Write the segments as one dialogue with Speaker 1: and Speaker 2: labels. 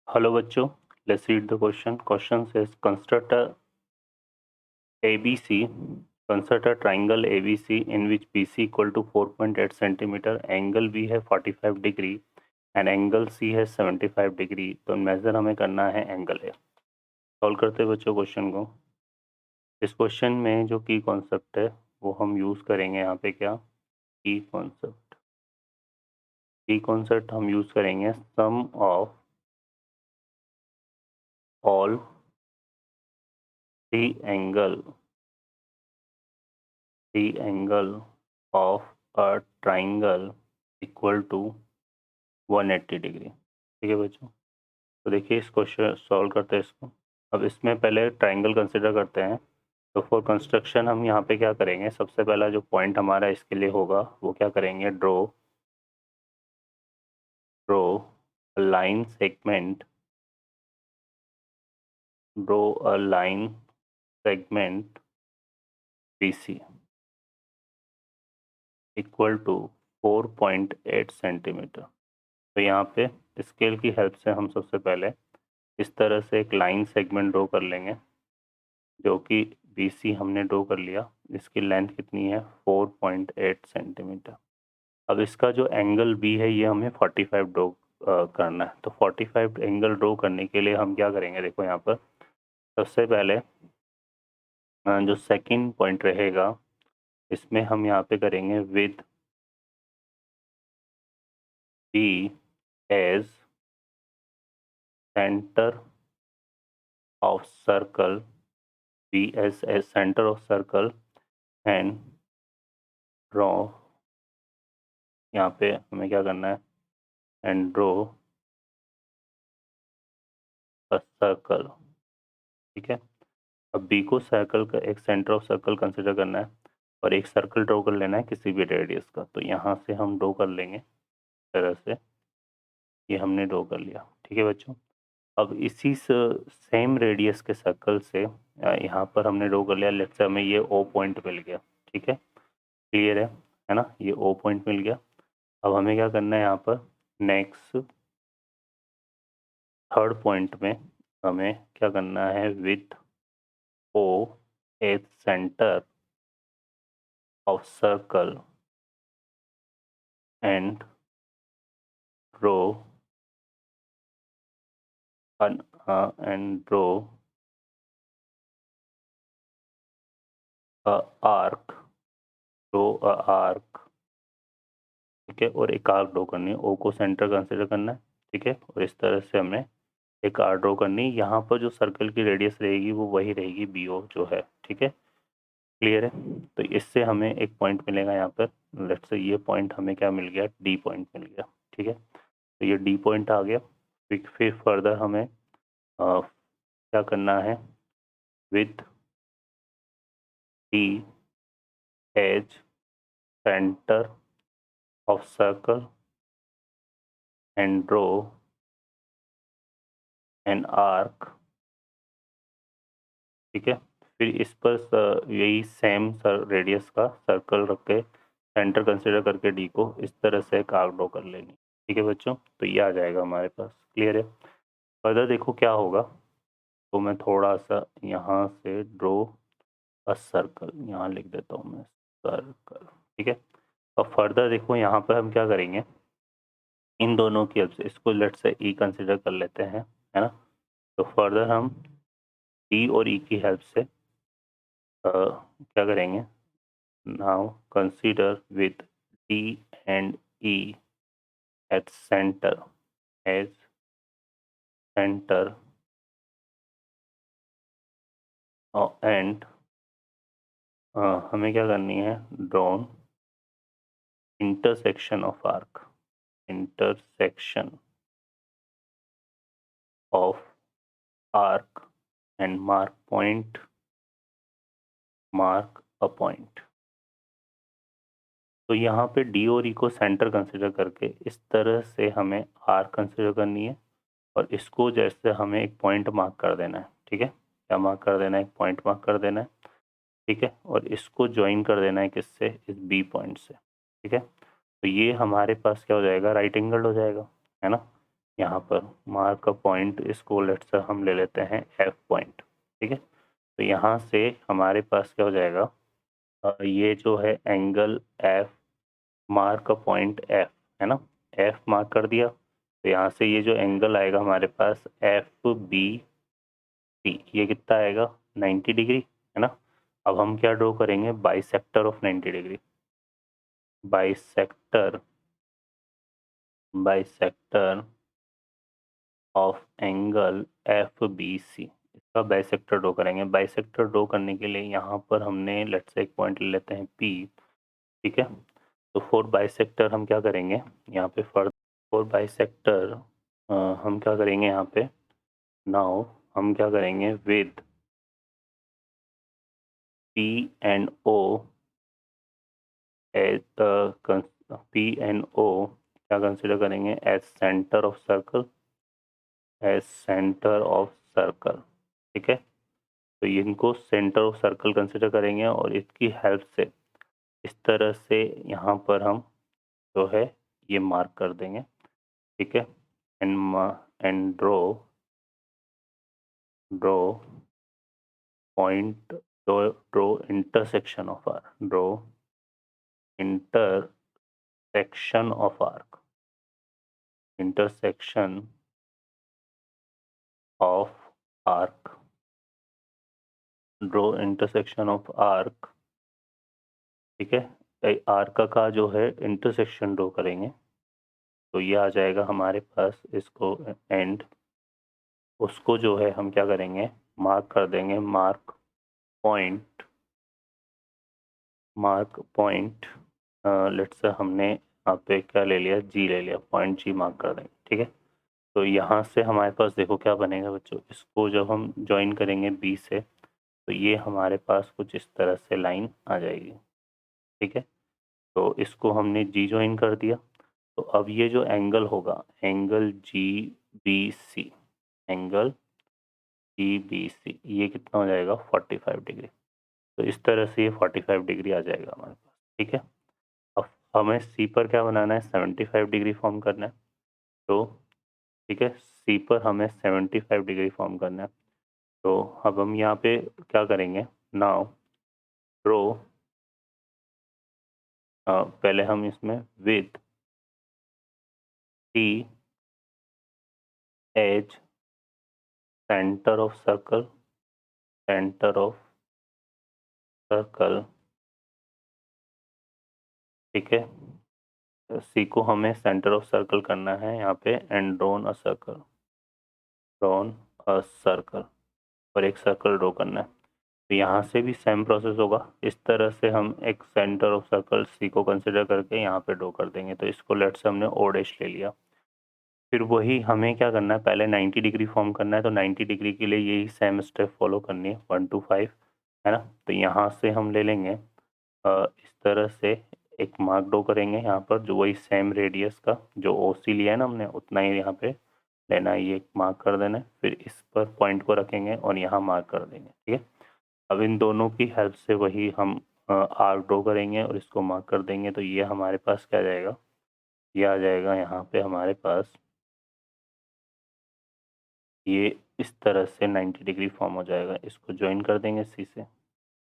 Speaker 1: Hello बच्चों, let's read the question. Question says construct a ABC, construct a triangle ABC in which BC equal to 4.8 centimeter, angle B है 45 degree and angle C है 75 degree. तो major हमें करना है angle A. Solve करते हैं बच्चों क्वेश्चन को. इस क्वेश्चन में जो की कॉन्सेप्ट है वो हम यूज़ करेंगे यहाँ पे क्या की कॉन्सेप्ट हम यूज़ करेंगे sum of all the angle of a triangle equal to 180 degree. ठीक है बच्चों, तो देखिए इस क्वेश्चन सॉल्व करते हैं इसको. अब इसमें पहले ट्राइंगल कंसिडर करते हैं. तो फॉर कंस्ट्रक्शन हम यहाँ पे क्या करेंगे, सबसे पहला जो पॉइंट हमारा इसके लिए होगा वो क्या करेंगे, draw line segment, draw a line segment BC equal to 4.8 centimetre. तो यहाँ पे स्केल की हेल्प से हम सबसे पहले इस तरह से एक लाइन सेगमेंट ड्रॉ कर लेंगे जो कि BC हमने ड्रॉ कर लिया. इसकी लेंथ कितनी है 4.8 सेंटीमीटर. अब इसका जो एंगल B है ये हमें 45 ड्रॉ करना है. तो 45 एंगल ड्रॉ करने के लिए हम क्या करेंगे, देखो यहाँ पर सबसे पहले जो सेकंड पॉइंट रहेगा इसमें हम यहाँ पे करेंगे with B as centre of circle, B as center of circle and draw. यहाँ पे हमें क्या करना है, and draw a circle. ठीक है, अब B को सर्कल का एक सेंटर ऑफ सर्कल कंसिडर करना है और एक सर्कल ड्रॉ कर लेना है किसी भी रेडियस का. तो यहाँ से हम ड्रॉ कर लेंगे इस तरह से, ये हमने ड्रॉ कर लिया. ठीक है बच्चों, अब इसी सेम रेडियस के सर्कल से यहाँ पर हमने ड्रॉ कर लिया. लेट्स से हमें ये O पॉइंट मिल गया. ठीक है, क्लियर है ना, ये O पॉइंट मिल गया. अब हमें क्या करना है, यहाँ पर नेक्स्ट थर्ड पॉइंट में हमें क्या करना है, with O as centre of circle and draw arc, ठीक है, और एक आर्क ड्रॉ करनी है. O को सेंटर कंसिडर करना है. ठीक है, और इस तरह से हमें एक आर्क ड्रॉ करनी है. यहाँ पर जो सर्कल की रेडियस रहेगी वो वही रहेगी BO जो है. ठीक है, क्लियर है. तो इससे हमें एक पॉइंट मिलेगा यहाँ पर. लेट्स से ये पॉइंट हमें क्या मिल गया, D पॉइंट मिल गया. ठीक है, तो ये D पॉइंट आ गया. फिर फर्दर हमें क्या करना है, with D as centre of circle and draw an arc. ठीक है, फिर इस पर यही सेम रेडियस का सर्कल रख के सेंटर कंसिडर करके D को इस तरह से एक आर्क ड्रॉ कर लेंगे. ठीक है बच्चों, तो ये आ जाएगा हमारे पास. क्लियर है. फर्दर देखो क्या होगा, तो मैं थोड़ा सा यहाँ से ड्रॉ अ सर्कल यहाँ लिख देता हूँ मैं, सर्कल. ठीक है, और फर्दर देखो यहाँ पर हम क्या करेंगे, इन दोनों की हेल्प से इसको लेट से E कंसिडर कर लेते हैं, है ना. तो फर्दर हम D और E की हेल्प से क्या करेंगे, now consider with D and E at centre as centre and हमें क्या करनी है, drawn intersection of arc, intersection of arc and mark a point. तो यहाँ पे D और E को सेंटर कंसिडर करके इस तरह से हमें आर्क कंसिडर करनी है और इसको जैसे हमें एक पॉइंट मार्क कर देना है. ठीक है, क्या मार्क कर देना है, एक पॉइंट मार्क कर देना है. ठीक है, और इसको ज्वाइन कर देना है किससे, इस B पॉइंट से. ठीक है, तो ये हमारे पास क्या हो जाएगा, राइट एंगल हो जाएगा, है ना. यहाँ पर मार्क अ पॉइंट, इसको लेट्स से हम ले लेते हैं एफ पॉइंट, ठीक है। तो यहाँ से हमारे पास क्या हो जाएगा, ये जो है angle F, mark a point F, है ना, एफ मार्क कर दिया। तो यहाँ से ये जो एंगल आएगा हमारे पास एफ बी सी, ये कितना आएगा 90 डिग्री, है ना। अब हम क्या ड्रॉ करेंगे, bisector of 90 degree, bisector, bisector of angle F B C, इसका बाइसेक्टर ड्रॉ करेंगे। बाइसेक्टर ड्रॉ करने के लिए यहाँ पर हमने लेट्स से एक पॉइंट ले लेते हैं पी, ठीक है। तो फॉर बाइसेक्टर हम क्या करेंगे यहाँ पे, फॉर बाइसेक्टर हम क्या करेंगे यहाँ पे, नाउ हम क्या करेंगे, with P and O as P and O क्या कंसिडर करेंगे, as centre of circle, as centre of circle, ठीक है। तो इनको सेंटर ऑफ सर्कल कंसिडर करेंगे और इसकी हेल्प से इस तरह से यहाँ पर हम जो है ये मार्क कर देंगे, ठीक है। And draw point, draw intersection of arc, draw intersection of arc, intersection of arc, draw intersection of arc, ठीक है। आर्क का जो है इंटरसेक्शन ड्रॉ करेंगे, तो ये आ जाएगा हमारे पास, इसको एंड उसको जो है हम क्या करेंगे, मार्क कर देंगे, mark point, mark point, let's say हमने यहाँ पे क्या ले लिया, जी ले लिया, पॉइंट जी मार्क कर देंगे, ठीक है। तो यहाँ से हमारे पास देखो क्या बनेगा बच्चों, इसको जब हम ज्वाइन करेंगे बी से, तो ये हमारे पास कुछ इस तरह से लाइन आ जाएगी, ठीक है। तो इसको हमने जी ज्वाइन कर दिया। तो अब ये जो एंगल होगा, angle G B C, angle G B C, ये कितना हो जाएगा 45 डिग्री। तो इस तरह से ये 45 डिग्री आ जाएगा हमारे पास, ठीक है। अब हमें सी पर क्या बनाना है, 75 डिग्री फॉर्म करना है। तो ठीक है, सी पर हमें 75 डिग्री फॉर्म करना है। तो अब हम यहाँ पे क्या करेंगे, नाउ ड्रॉ, पहले हम इसमें with T as centre of circle, centre of circle, ठीक है। सी को हमें सेंटर ऑफ सर्कल करना है यहाँ पे, and drawn a circle, drawn a circle, और एक सर्कल ड्रॉ करना है। तो यहाँ से भी सेम प्रोसेस होगा, इस तरह से हम एक सेंटर ऑफ सर्कल सी को कंसिडर करके यहाँ पे ड्रॉ कर देंगे। तो इसको लेट्स से हमने ओ डैश ले लिया। फिर वही हमें क्या करना है, पहले 90 डिग्री फॉर्म करना है। तो 90 डिग्री के लिए यही सेम स्टेप फॉलो करनी है, 1 to 5, है ना। तो यहाँ से हम ले लेंगे इस तरह से एक मार्क ड्रॉ करेंगे यहाँ पर, जो वही सेम रेडियस का जो ओ सी लिया है ना हमने, उतना ही यहाँ पे लेना है, ये मार्क कर देना है। फिर इस पर पॉइंट को रखेंगे और यहाँ मार्क कर देंगे, ठीक है। अब इन दोनों की हेल्प से वही हम आर्क ड्रॉ करेंगे और इसको मार्क कर देंगे। तो ये हमारे पास क्या आ जाएगा, ये आ जाएगा यहाँ पे हमारे पास, ये इस तरह से 90 डिग्री फॉर्म हो जाएगा। इसको ज्वाइन कर देंगे सी से,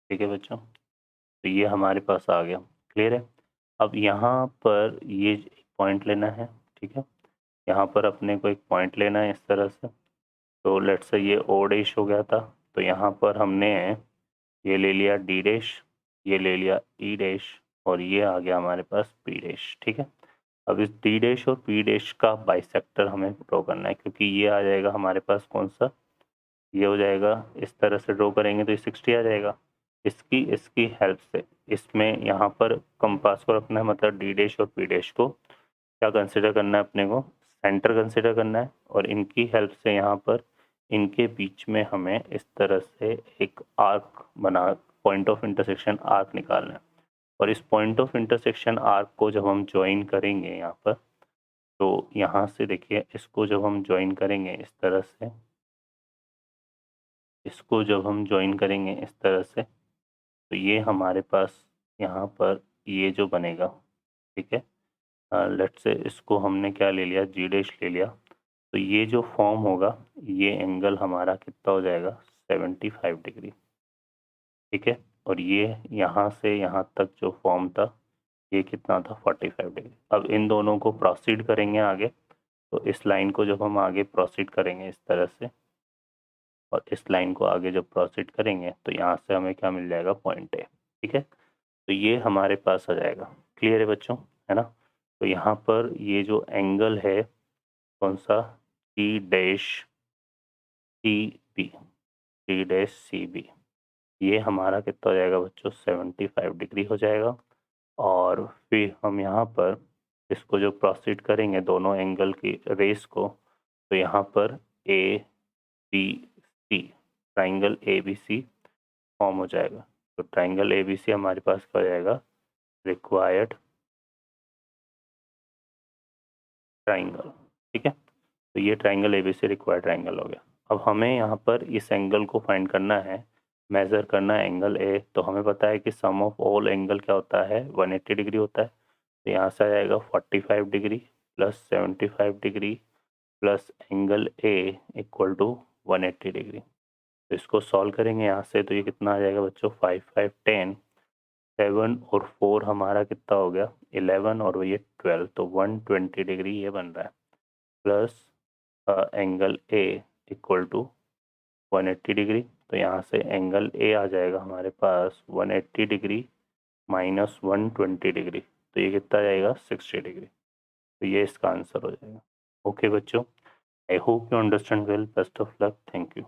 Speaker 1: ठीक है बच्चों। तो ये हमारे पास आ गया, क्लियर है। अब यहाँ पर ये एक पॉइंट लेना है, ठीक है। यहाँ पर अपने को एक पॉइंट लेना है इस तरह से। तो लेट्स से ये ओ डैश हो गया था, तो यहाँ पर हमने ये ले लिया डी डैश, ये ले लिया ई डैश, और ये आ गया हमारे पास पी डैश, ठीक है। अब इस डी डैश और पी डैश का बाइसेक्टर हमें ड्रॉ करना है, क्योंकि ये आ जाएगा हमारे पास कौन सा, ये हो जाएगा, इस तरह से ड्रॉ करेंगे तो ये 60 आ जाएगा। इसकी इसकी हेल्प से इसमें यहाँ पर कंपास को रखना है, मतलब डी डैश और पी डैश को क्या कंसिडर करना है अपने को, सेंटर कंसिडर करना है। और इनकी हेल्प से यहाँ पर इनके बीच में हमें इस तरह से एक आर्क बना, पॉइंट ऑफ इंटरसेक्शन आर्क निकालना है। और इस पॉइंट ऑफ इंटरसेक्शन आर्क को जब हम ज्वाइन करेंगे यहाँ पर, तो यहाँ से देखिए इसको जब हम ज्वाइन करेंगे इस तरह से, इसको जब हम ज्वाइन करेंगे इस तरह से, तो ये हमारे पास यहाँ पर ये जो बनेगा, ठीक है। लेट्स से इसको हमने क्या ले लिया, जी डैश ले लिया। तो ये जो फॉर्म होगा, ये एंगल हमारा कितना हो जाएगा, 75 डिग्री, ठीक है। और ये यहाँ से यहाँ तक जो फॉर्म था, ये कितना था, 45 डिग्री। अब इन दोनों को प्रोसीड करेंगे आगे, तो इस लाइन को जब हम आगे प्रोसीड करेंगे इस तरह से, और इस लाइन को आगे जब प्रोसीड करेंगे, तो यहाँ से हमें क्या मिल जाएगा, पॉइंट ए, ठीक है। तो ये हमारे पास आ जाएगा। क्लियर है बच्चों, है ना। तो यहाँ पर ये जो एंगल है, कौन सा, T dash C B, T dash C B, ये हमारा कितना हो जाएगा बच्चों, 75 डिग्री हो जाएगा। और फिर हम यहाँ पर इसको जो प्रोसीड करेंगे दोनों एंगल की रेस को, तो यहाँ पर A B C, triangle A B C form हो जाएगा। तो ट्राइंगल ए बी सी हमारे पास क्या हो जाएगा, रिक्वायर्ड ट्राइंगल, ठीक है। तो ये triangle A B C required triangle हो गया। अब हमें यहाँ पर इस एंगल को फाइंड करना है, मेज़र करना है एंगल ए। तो हमें पता है कि सम ऑफ ऑल एंगल क्या होता है, 180 डिग्री होता है। तो यहाँ से आ जाएगा 45 degree plus 75 degree plus angle A equal to 180 degree. तो इसको सॉल्व करेंगे यहाँ से, तो ये कितना आ जाएगा बच्चों, 5 5 10, 7 और 4 हमारा कितना हो गया, 11, और ये 12, तो 120 डिग्री ये बन रहा है। Plus angle A equal to 180 degree. तो यहाँ से एंगल ए आ जाएगा हमारे पास 180 डिग्री माइनस 120 डिग्री, तो ये कितना आ जाएगा, 60 डिग्री। तो ये इसका आंसर हो जाएगा। ओके बच्चों, I hope you understand well, best of luck, thank you.